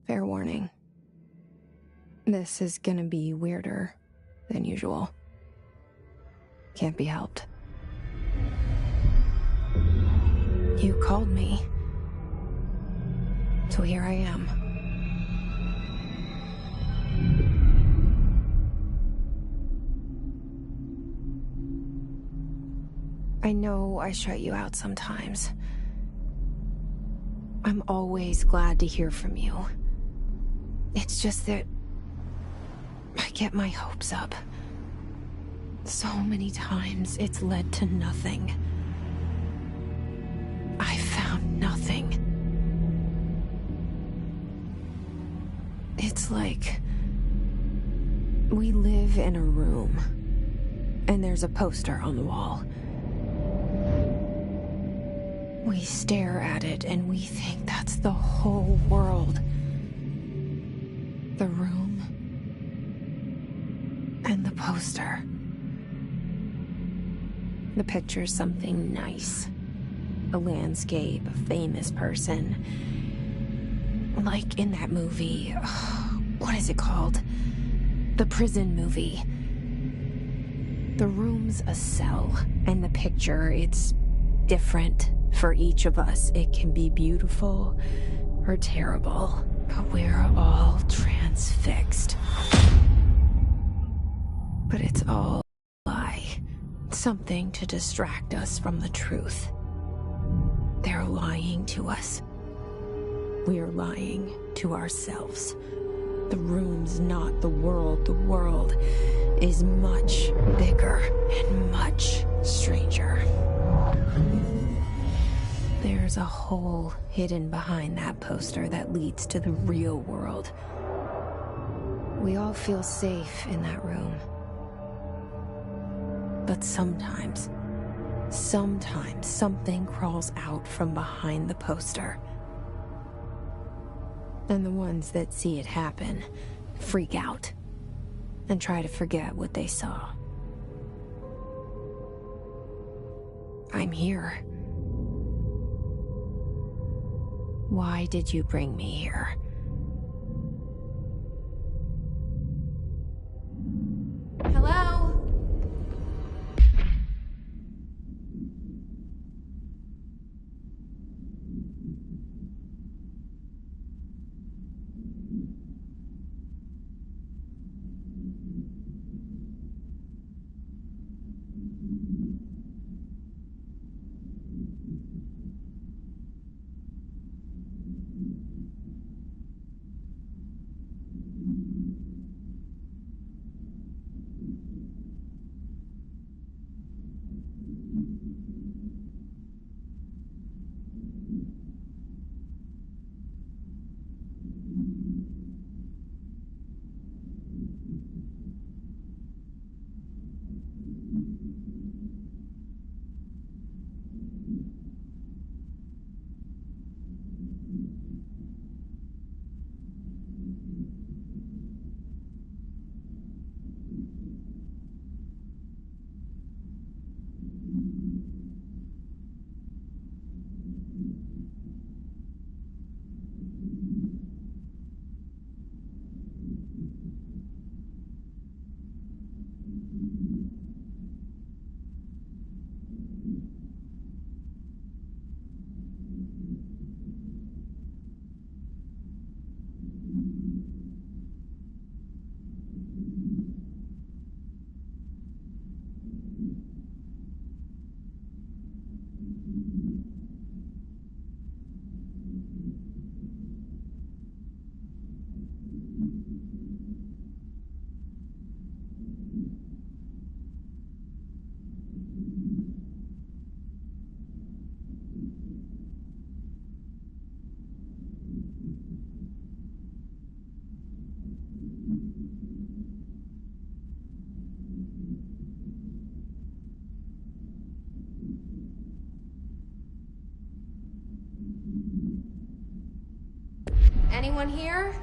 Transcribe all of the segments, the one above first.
Fair warning. This is gonna be weirder than usual. Can't be helped. You called me. So here I am. I know I shut you out sometimes. I'm always glad to hear from you. It's just that I get my hopes up. So many times it's led to nothing. I found nothing. It's like we live in a room, and there's a poster on the wall. We stare at it and we think that's the whole world. The room and the poster. The picture's something nice. A landscape, a famous person. Like in that movie, what is it called? The prison movie. The room's a cell, and the picture, it's different for each of us. It can be beautiful or terrible, but we're all transfixed. But it's all a lie. Something to distract us from the truth. They're lying to us. We're lying to ourselves. The room's not the world. The world is much bigger and much stranger. There's a hole hidden behind that poster that leads to the real world. We all feel safe in that room. But sometimes something crawls out from behind the poster. And the ones that see it happen freak out and try to forget what they saw. I'm here. Why did you bring me here? Hello? Anyone here?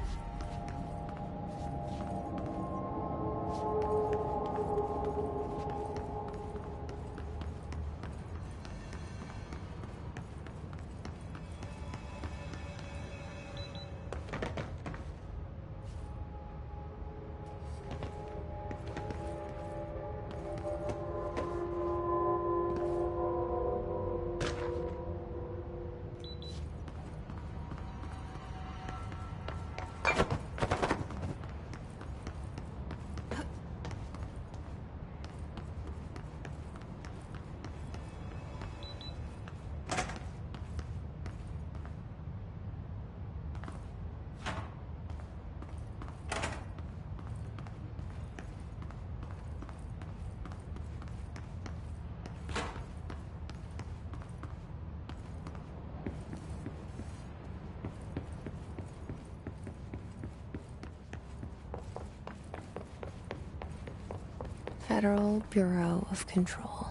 Federal Bureau of Control.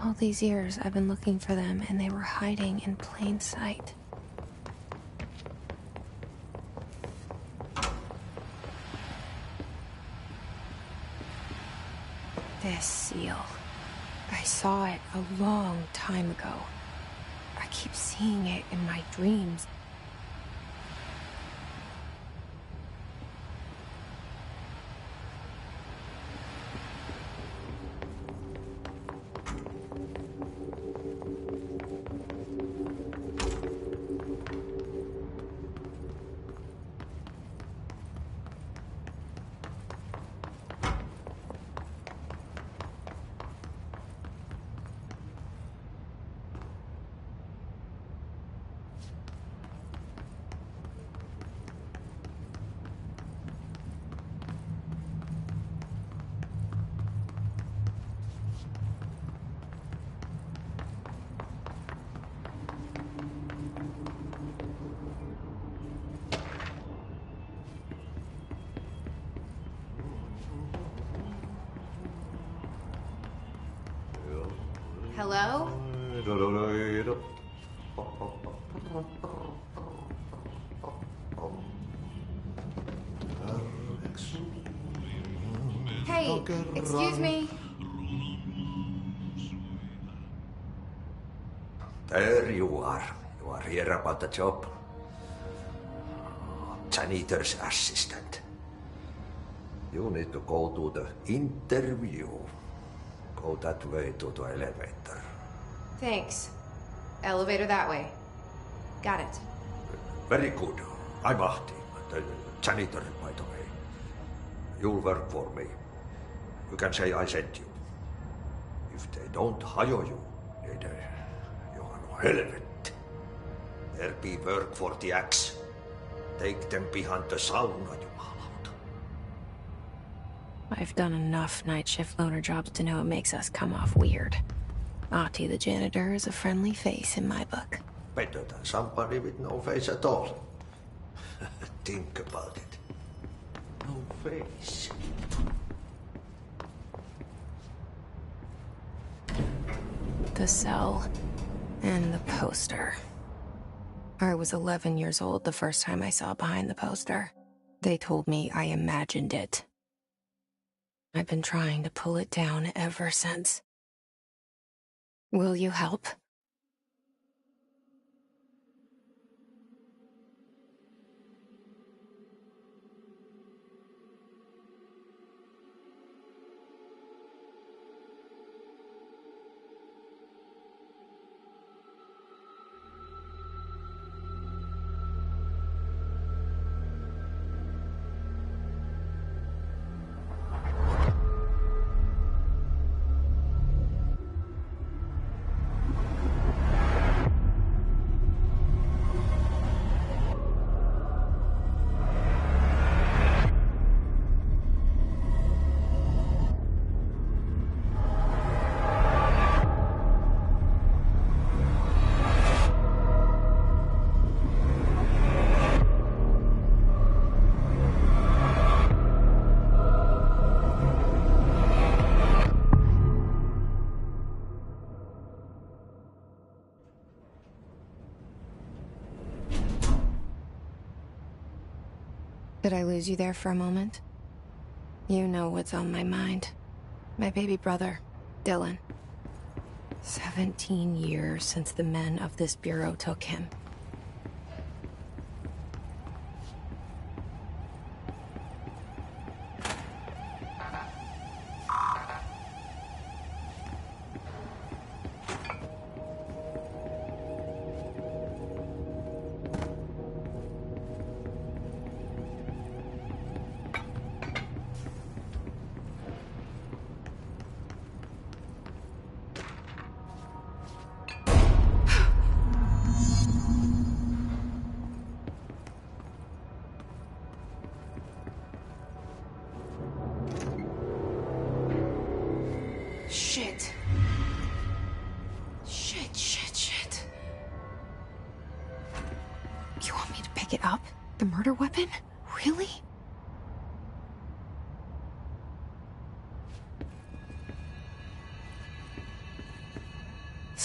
All these years I've been looking for them, and they were hiding in plain sight. This seal. I saw it a long time ago. I keep seeing it in my dreams. Hello? Hey, excuse me. There you are. You are here about the job. Janitor's assistant. You need to go to the interview. Go that way to the elevator. Thanks. Elevator that way. Got it. Very good. I'm Ahti, the janitor, by the way. You'll work for me. You can say I sent you. If they don't hire you, then you are no helvet. There be work for the axe. Take them behind the sauna, you malauta. I've done enough night shift loner jobs to know it makes us come off weird. Ahti the janitor is a friendly face in my book. Better than somebody with no face at all. Think about it. No face. The cell and the poster. I was 11 years old the first time I saw behind the poster. They told me I imagined it. I've been trying to pull it down ever since. Will you help? Did I lose you there for a moment? You know what's on my mind. My baby brother, Dylan. 17 years since the men of this bureau took him. Shit. Shit. You want me to pick it up? The murder weapon? Really?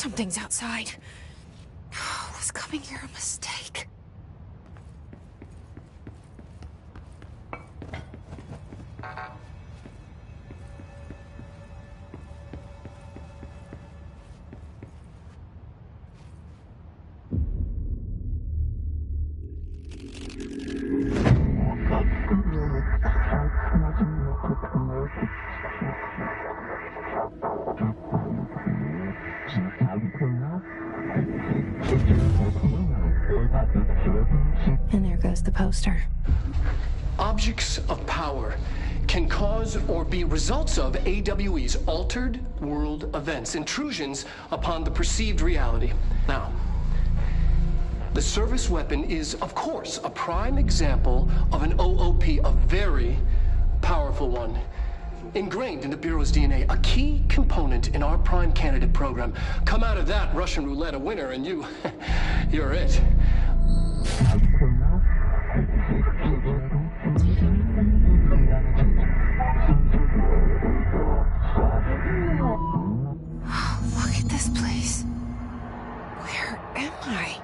Something's outside. Was coming here a mistake? And there goes the poster. Objects of power can cause or be results of AWE's altered world events, intrusions upon the perceived reality. Now, the service weapon is, of course, a prime example of an OOP, a very powerful one. Ingrained in the Bureau's DNA, a key component in our prime candidate program. Come out of that Russian roulette a winner and you're it. Look at this place. Where am I?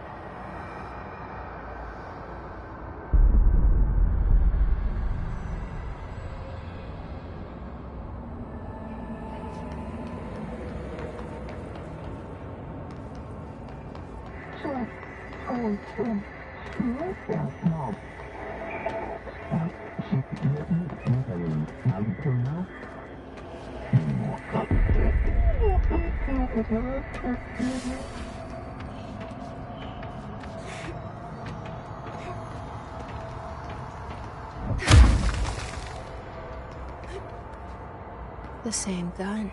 The same gun.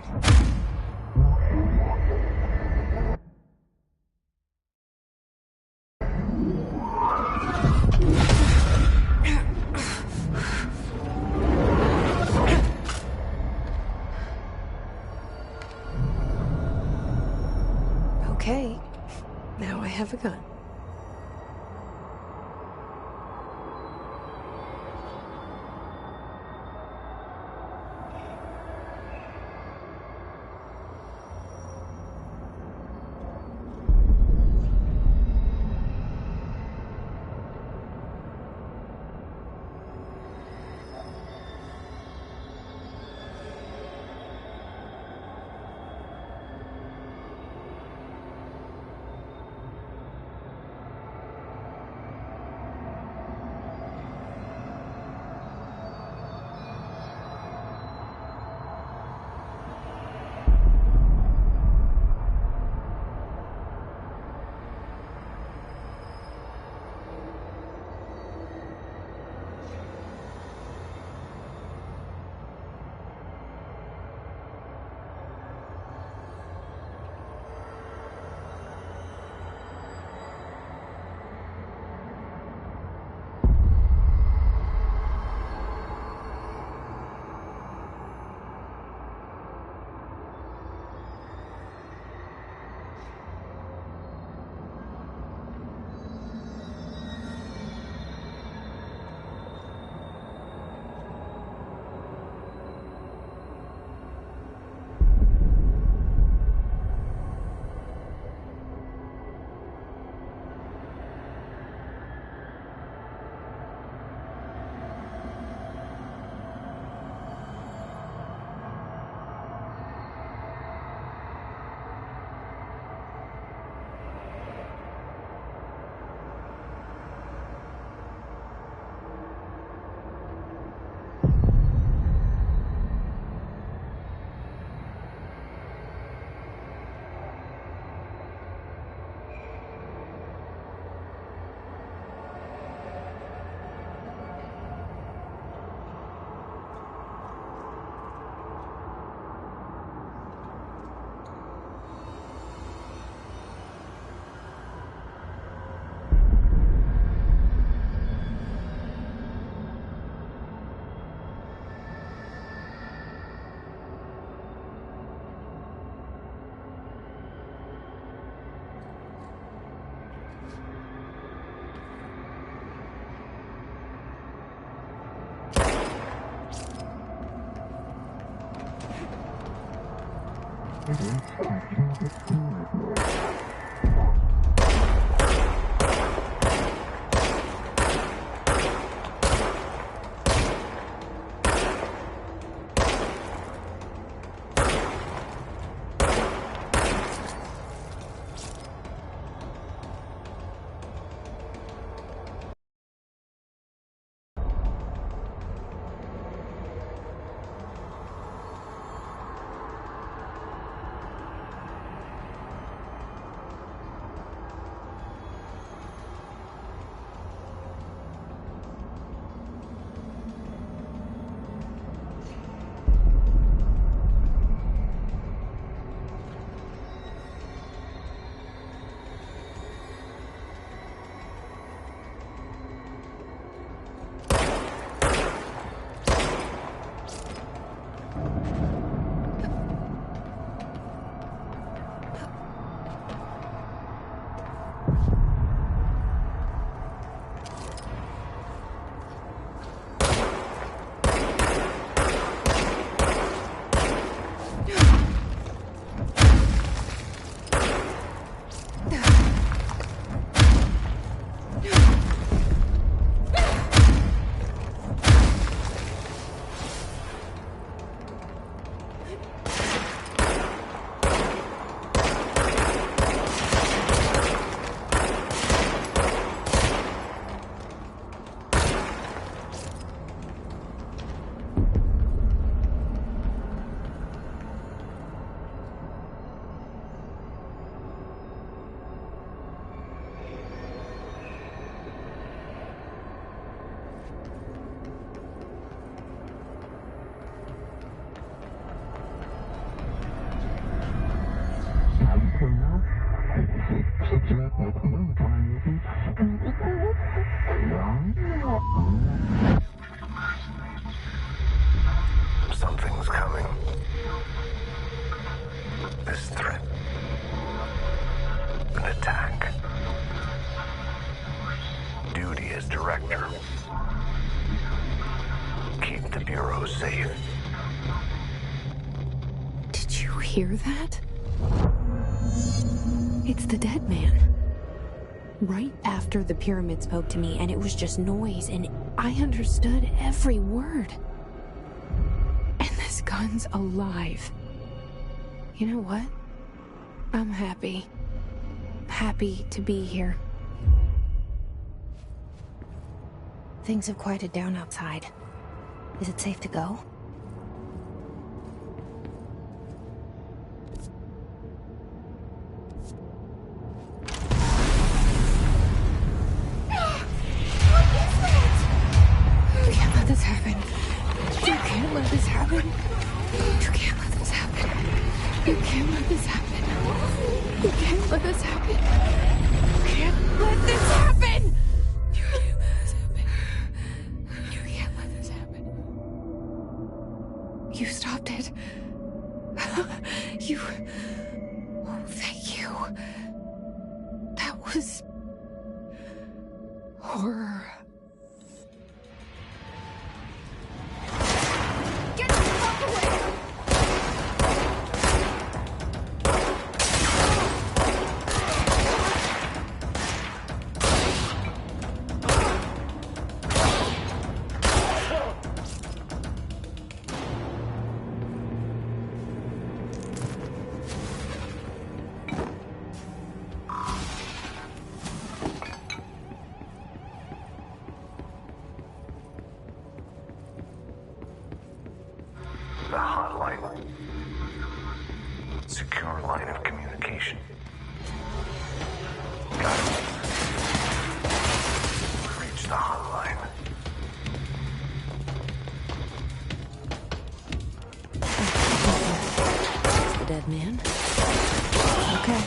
Okay, now I have a gun. Something's coming. This threat. An attack. Duty as director. Keep the Bureau safe. Did you hear that? It's the dead man. Right after the pyramid spoke to me, and it was just noise, and I understood every word. And this gun's alive. You know what? I'm happy. Happy to be here. Things have quieted down outside. Is it safe to go? You stopped it. You... Oh, thank you. That was... horror. Get the fuck away! The hotline. Secure line of communication. Got it. Reach the hotline. It's the dead man. Okay.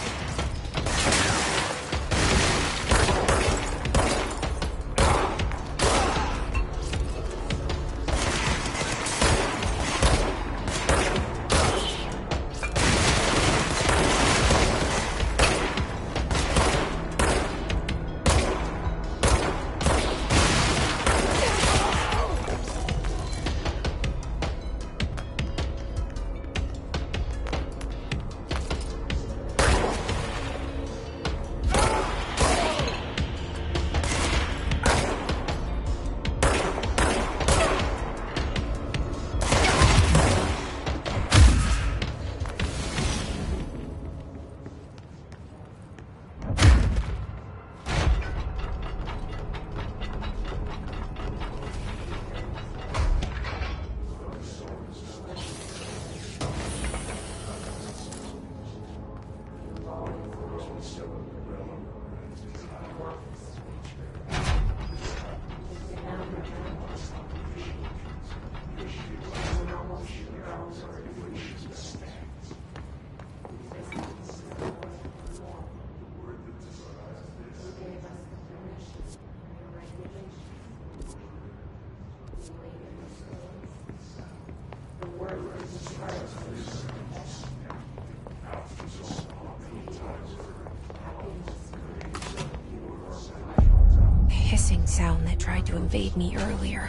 Hissing sound that tried to invade me earlier.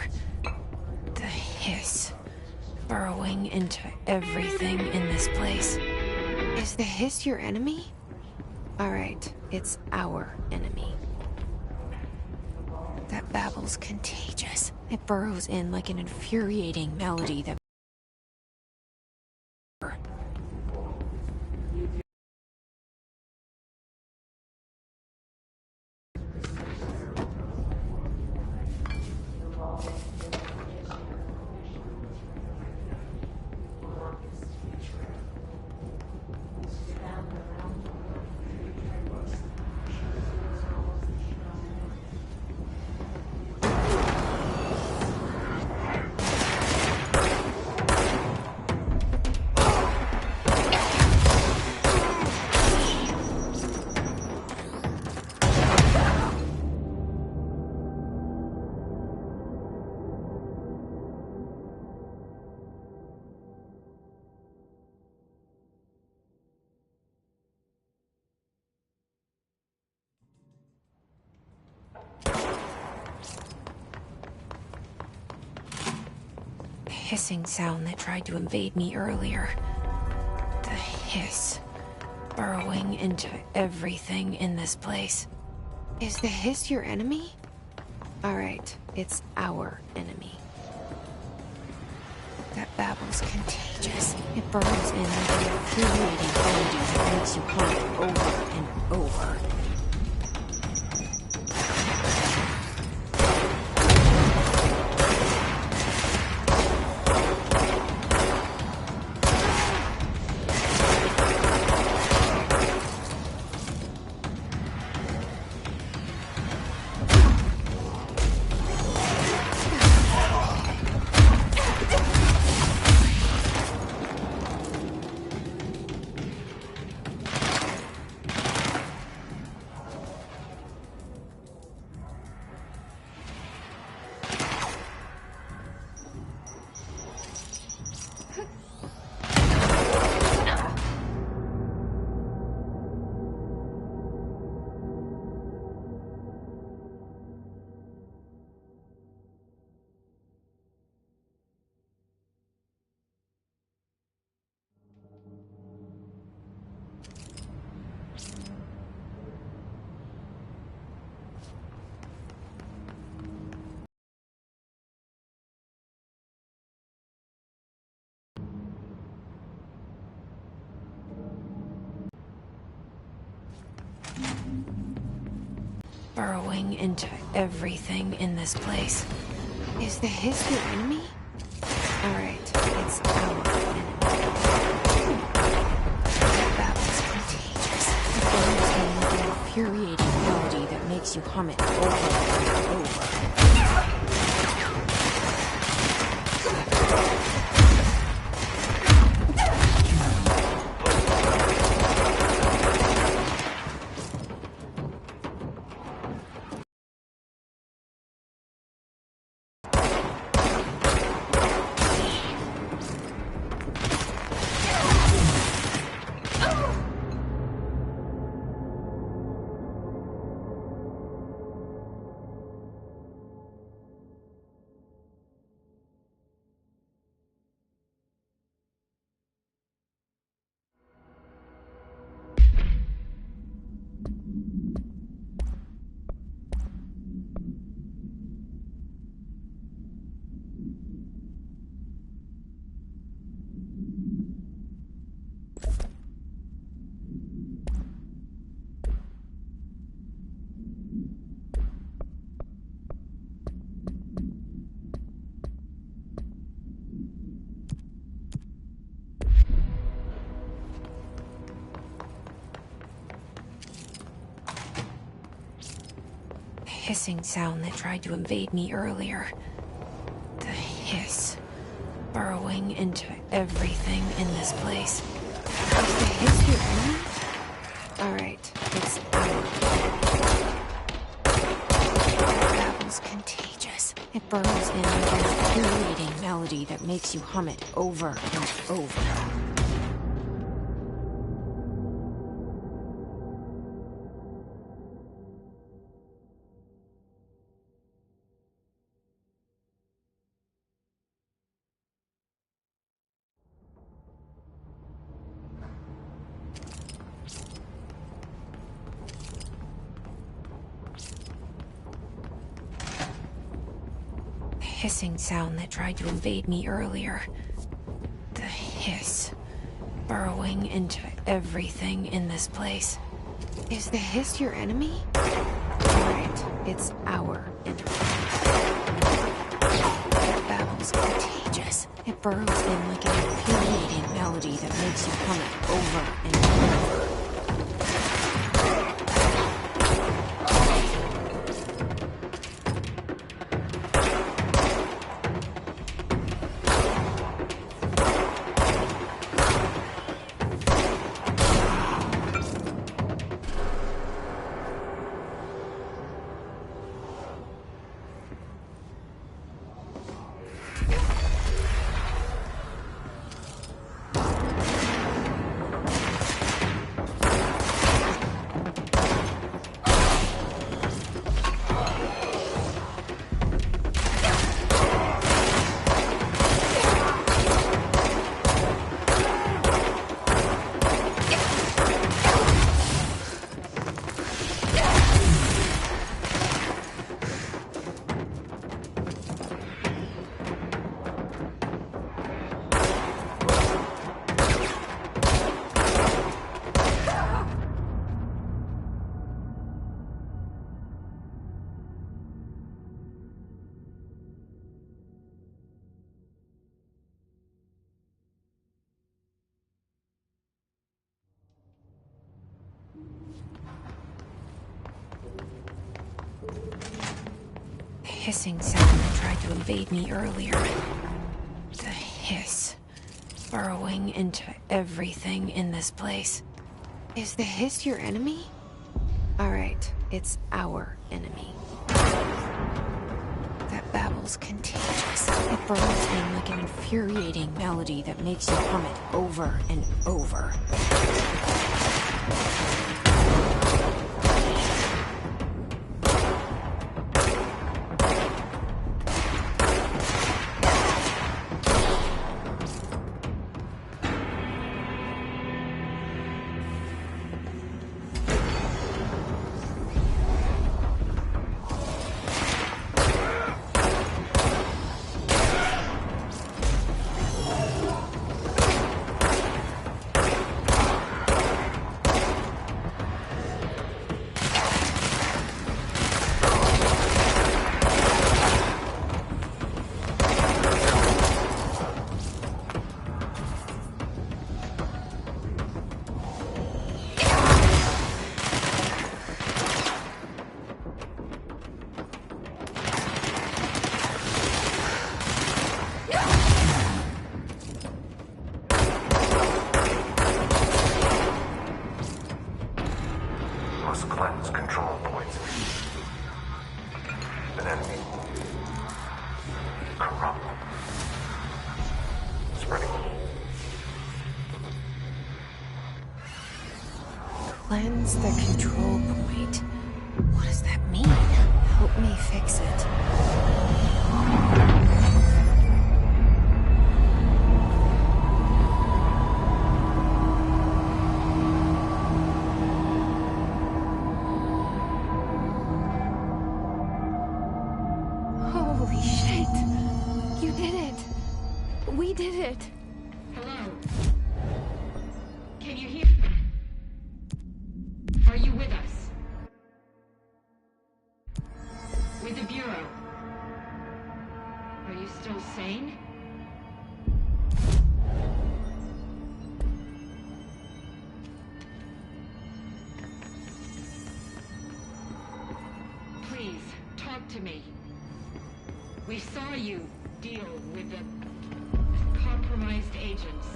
The hiss. Burrowing into everything in this place. Is the hiss your enemy? Alright, it's our enemy. That babble's contagious. It burrows in like an infuriating melody that... Hissing sound that tried to invade me earlier. The hiss. Burrowing into everything in this place. Is the hiss your enemy? Alright, it's our enemy. That babble's contagious. It burrows in like an infuriating melody that makes you hum over and over. Burrowing into everything in this place. Is the hiss your enemy? Alright, it's our enemy. That babble's contagious. It burrows in like an infuriating melody that makes you hum it over and over. hissing sound that tried to invade me earlier. The hiss. Burrowing into everything in this place. Is the hiss your enemy? Alright, it's our. That was contagious. It burrows in like an infuriating melody that makes you hum it over and over. Hissing sound that tried to invade me earlier. The hiss. Burrowing into everything in this place. Is the hiss your enemy? Alright, it's our enemy. That babble's contagious. It burrows in like an infuriating melody that makes you hum it over and over. Hissing sound that tried to invade me earlier. The hiss. Burrowing into everything in this place. Is the hiss your enemy? Alright, it's our enemy. That babble's contagious. It burrows in like an infuriating melody that makes you hum it over and over. Must cleanse control points. An enemy. Corrupt. Spreading. Cleanse the control point. What does that mean? Help me fix it. Holy shit! You did it! We did it! Hello? Can you hear? Are you with us? With the Bureau? Are you still sane? Please. to me. We saw you deal with the compromised agents.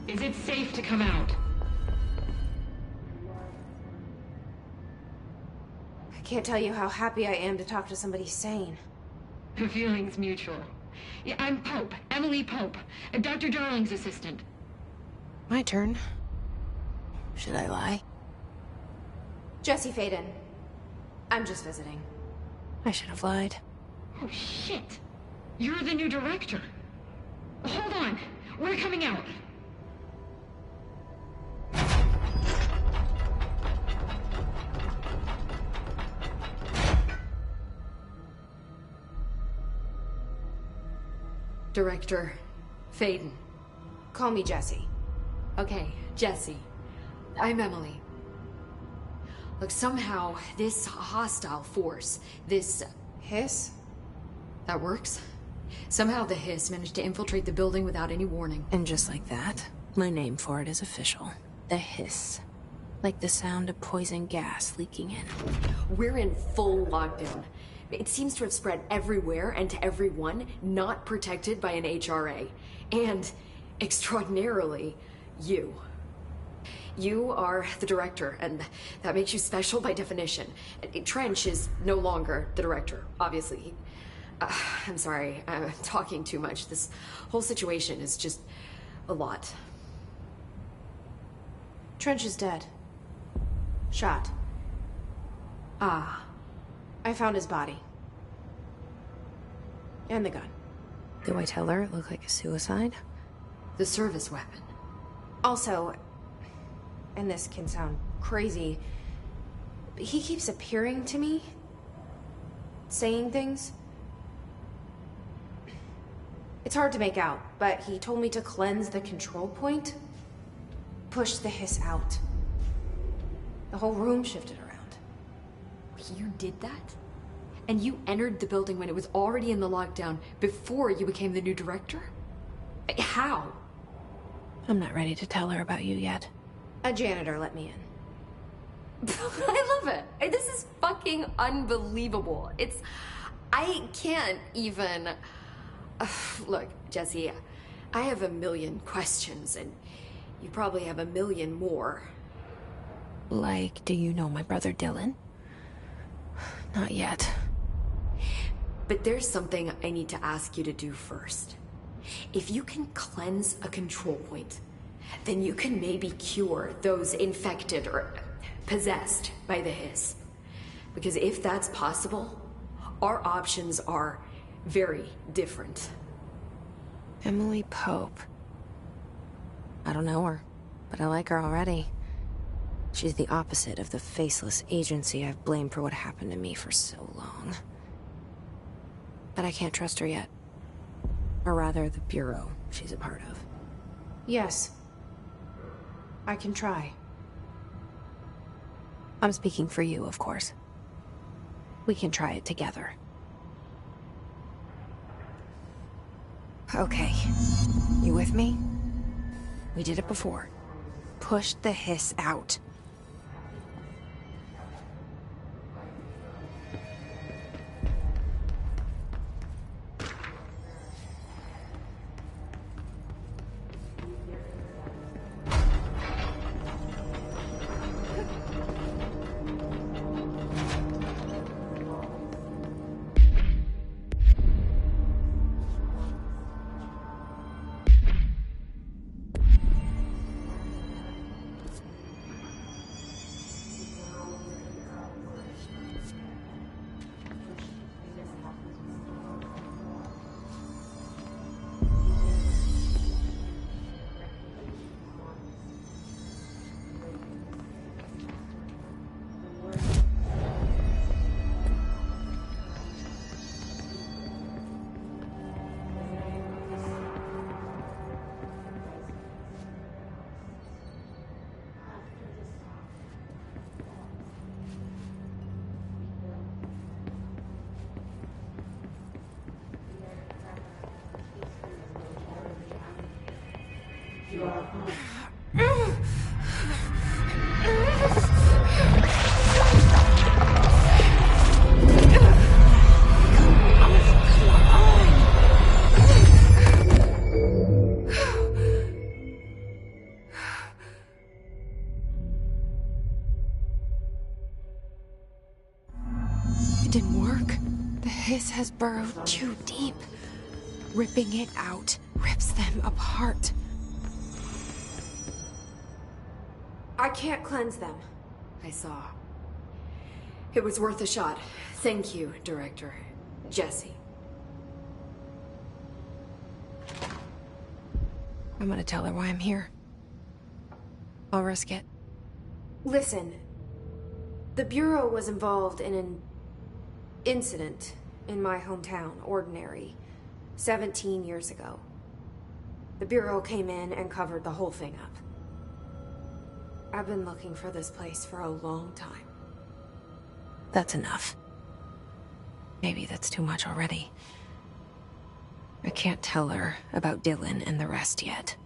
Is it safe to come out? I can't tell you how happy I am to talk to somebody sane. The feeling's mutual. Yeah, I'm Pope, Emily Pope, Dr. Darling's assistant. My turn. Should I lie? Jesse Faden. I'm just visiting. I should have lied. Oh, shit. You're the new director. Hold on. We're coming out. Director Faden. Call me Jesse. Okay, Jesse. I'm Emily. Look, somehow this hostile force, this Hiss? that works. Somehow the hiss managed to infiltrate the building without any warning. And just like that, my name for it is official. The hiss. Like the sound of poison gas leaking in. We're in full lockdown. It seems to have spread everywhere and to everyone not protected by an HRA. And, extraordinarily, you. You are the director, and that makes you special by definition. Trench is no longer the director, obviously. I'm sorry, I'm talking too much. This whole situation is just a lot. Trench is dead. Shot. Ah. I found his body. And the gun. Do I tell her it looked like a suicide? The service weapon. Also, and this can sound crazy, but he keeps appearing to me. Saying things. It's hard to make out, but he told me to cleanse the control point. Push the hiss out. The whole room shifted around. You did that? And you entered the building when it was already in the lockdown before you became the new director? How? I'm not ready to tell her about you yet. A janitor let me in. I love it. This is fucking unbelievable. I can't even... Look, Jesse, I have a million questions, and you probably have a million more. Like, do you know my brother Dylan? Not yet. But there's something I need to ask you to do first. If you can cleanse a control point, then you can maybe cure those infected or possessed by the hiss. Because if that's possible, our options are very different. Emily Pope. I don't know her, but I like her already. She's the opposite of the faceless agency I've blamed for what happened to me for so long. But I can't trust her yet. Or rather, the bureau she's a part of. Yes. I can try. I'm speaking for you, of course. We can try it together. Okay. You with me? We did it before. Push the hiss out. hiss has burrowed too deep. Ripping it out rips them apart. I can't cleanse them. I saw. It was worth a shot. Thank you, Director. Jesse. I'm gonna tell her why I'm here. I'll risk it. Listen, the Bureau was involved in an incident in my hometown, Ordinary, 17 years ago. The Bureau came in and covered the whole thing up. I've been looking for this place for a long time. That's enough. Maybe that's too much already. I can't tell her about Dylan and the rest yet.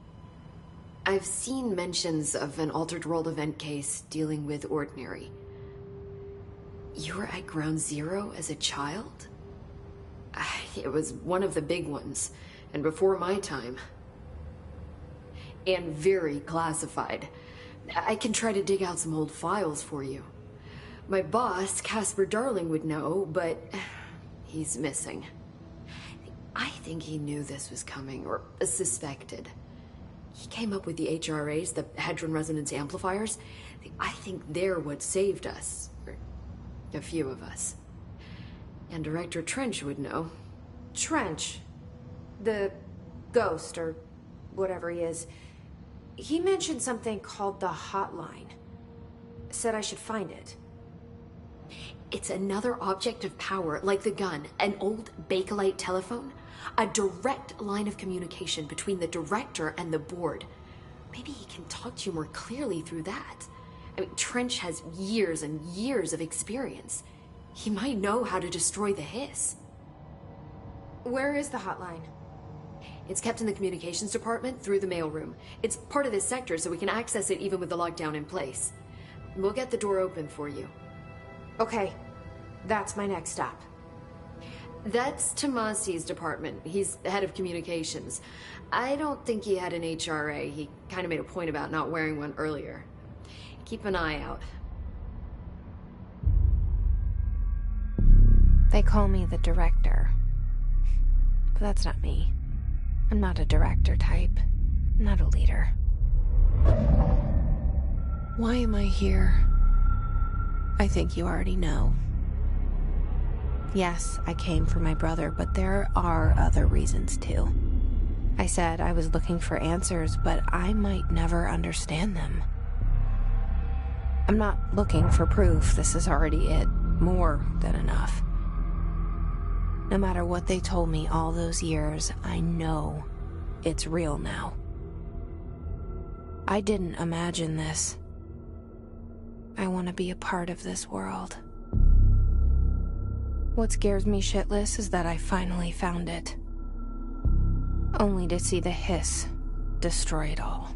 I've seen mentions of an Altered World event case dealing with Ordinary. You were at Ground Zero as a child? It was one of the big ones, and before my time. And very classified. I can try to dig out some old files for you. My boss, Casper Darling, would know, but he's missing. I think he knew this was coming, or suspected. He came up with the HRAs, the Hadron Resonance Amplifiers. I think they're what saved us. Or a few of us. And Director Trench would know. Trench, the ghost, or whatever he is, he mentioned something called the Hotline. Said I should find it. It's another object of power, like the gun, an old Bakelite telephone. A direct line of communication between the director and the board. Maybe he can talk to you more clearly through that. I mean, Trench has years and years of experience. He might know how to destroy the hiss. Where is the hotline? It's kept in the communications department through the mailroom. It's part of this sector, so we can access it even with the lockdown in place. We'll get the door open for you. Okay, that's my next stop. That's Tomasi's department. He's the head of communications. I don't think he had an HRA. He kind of made a point about not wearing one earlier. Keep an eye out. They call me the director. But that's not me. I'm not a director type. I'm not a leader. Why am I here? I think you already know. Yes, I came for my brother, but there are other reasons too. I said I was looking for answers, but I might never understand them. I'm not looking for proof. This is already it. More than enough. No matter what they told me all those years, I know it's real now. I didn't imagine this. I want to be a part of this world. What scares me shitless is that I finally found it. Only to see the hiss destroy it all.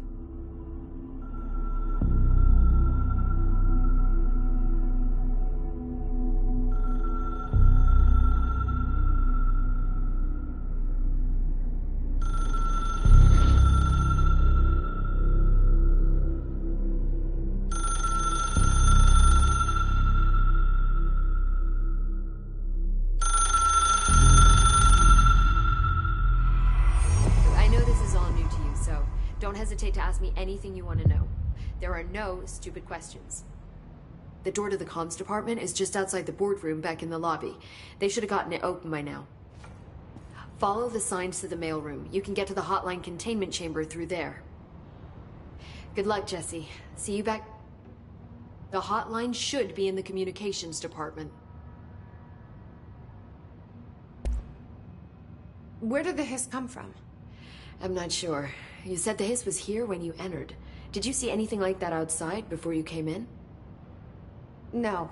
Don't hesitate to ask me anything you want to know. There are no stupid questions. The door to the comms department is just outside the boardroom back in the lobby. They should have gotten it open by now. Follow the signs to the mailroom. You can get to the hotline containment chamber through there. Good luck, Jesse. See you back. The hotline should be in the communications department. Where did the hiss come from? I'm not sure. You said the hiss was here when you entered. Did you see anything like that outside before you came in? No.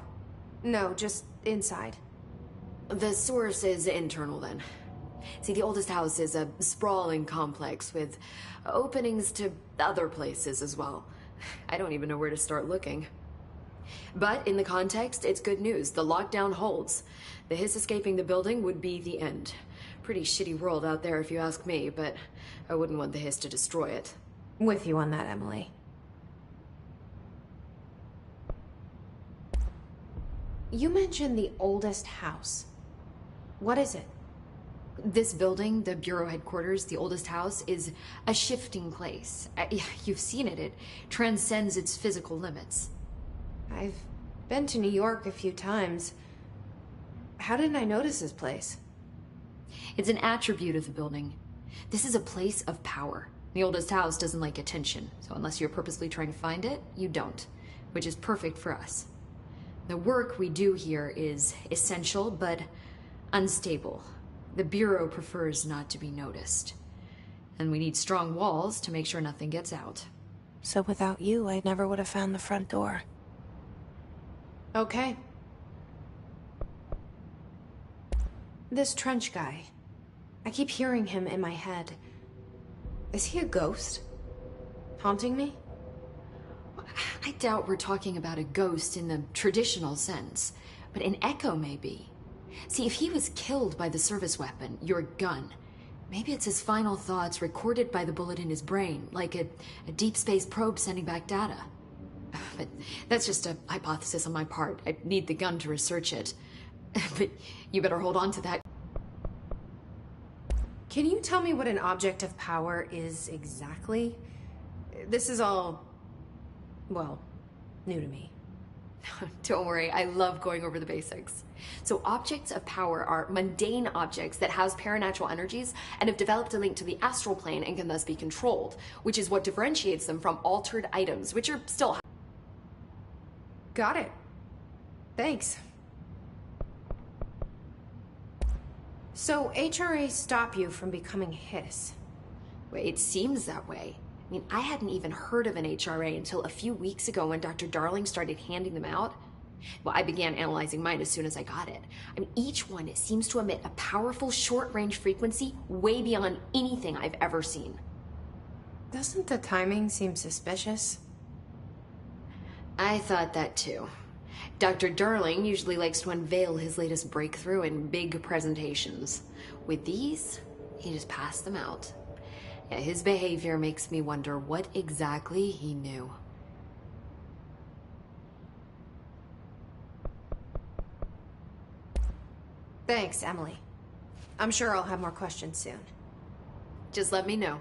No, just inside. The source is internal then. See, the oldest house is a sprawling complex with openings to other places as well. I don't even know where to start looking. But in the context, it's good news. The lockdown holds. The hiss escaping the building would be the end. Pretty shitty world out there if you ask me, but I wouldn't want the hiss to destroy it. With you on that, Emily. You mentioned the oldest house. What is it? This building, the Bureau headquarters, the oldest house, is a shifting place. You've seen it. It transcends its physical limits. I've been to New York a few times. How didn't I notice this place? It's an attribute of the building. This is a place of power. The oldest house doesn't like attention, so unless you're purposely trying to find it, you don't, which is perfect for us. The work we do here is essential, but unstable. The Bureau prefers not to be noticed. And we need strong walls to make sure nothing gets out. So without you, I never would have found the front door. Okay. This Trench guy. I keep hearing him in my head. Is he a ghost? Haunting me? I doubt we're talking about a ghost in the traditional sense, but an echo maybe. See, if he was killed by the service weapon, your gun, maybe it's his final thoughts recorded by the bullet in his brain, like a deep space probe sending back data. But that's just a hypothesis on my part. I need the gun to research it. But you better hold on to that. Can you tell me what an object of power is exactly? This is all, well, new to me. Don't worry, I love going over the basics. So objects of power are mundane objects that house paranatural energies and have developed a link to the astral plane and can thus be controlled, which is what differentiates them from altered items, which are still... Got it. Thanks. So HRA stop you from becoming Hiss? Well, it seems that way. I mean, I hadn't even heard of an HRA until a few weeks ago when Dr. Darling started handing them out. Well, I began analyzing mine as soon as I got it. I mean, each one seems to emit a powerful short-range frequency way beyond anything I've ever seen. Doesn't the timing seem suspicious? I thought that too. Dr. Darling usually likes to unveil his latest breakthrough in big presentations. With these, he just passed them out. Yeah, his behavior makes me wonder what exactly he knew. Thanks, Emily. I'm sure I'll have more questions soon. Just let me know.